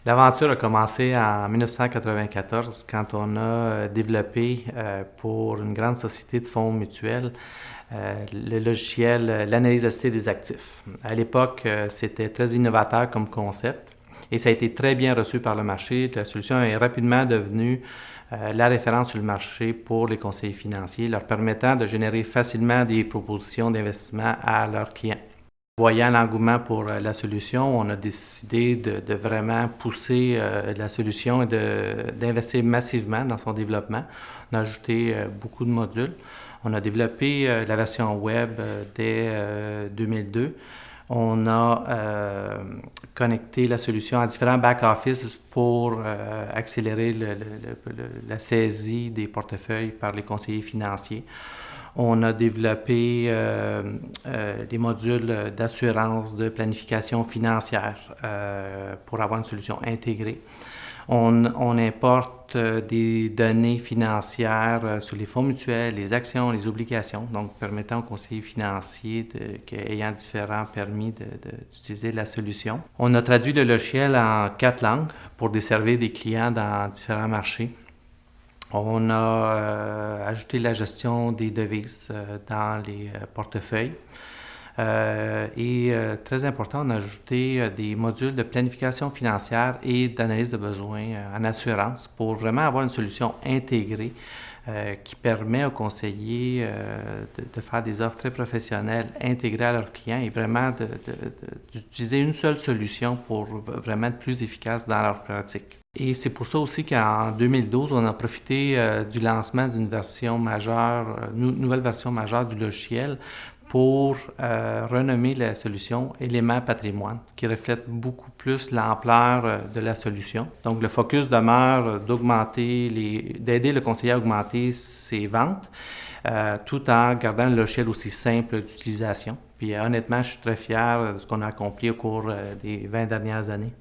L'aventure a commencé en 1994 quand on a développé pour une grande société de fonds mutuels le logiciel l'analyse assistée des actifs. À l'époque, c'était très innovateur comme concept et ça a été très bien reçu par le marché. La solution est rapidement devenue la référence sur le marché pour les conseillers financiers, leur permettant de générer facilement des propositions d'investissement à leurs clients. Voyant l'engouement pour la solution, on a décidé de vraiment pousser la solution et d'investir massivement dans son développement. On a ajouté beaucoup de modules. On a développé la version web dès 2002. On a connecté la solution à différents back-office pour accélérer la saisie des portefeuilles par les conseillers financiers. On a développé des modules d'assurance, de planification financière pour avoir une solution intégrée. On importe des données financières sur les fonds mutuels, les actions, les obligations, donc permettant aux conseillers financiers ayant différents permis d'utiliser la solution. On a traduit le logiciel en 4 langues pour desservir des clients dans différents marchés. On a ajouté la gestion des devises dans les portefeuilles. Très important, on a ajouté des modules de planification financière et d'analyse de besoins en assurance pour vraiment avoir une solution intégrée qui permet aux conseillers de faire des offres très professionnelles intégrées à leurs clients et vraiment d'utiliser une seule solution pour vraiment être plus efficace dans leur pratique. Et c'est pour ça aussi qu'en 2012, on a profité du lancement d'une version majeure, nouvelle version majeure du logiciel pour renommer la solution Élément Patrimoine, qui reflète beaucoup plus l'ampleur de la solution. Donc, le focus demeure d'aider le conseiller à augmenter ses ventes, tout en gardant le logiciel aussi simple d'utilisation. Puis honnêtement, je suis très fier de ce qu'on a accompli au cours des 20 dernières années.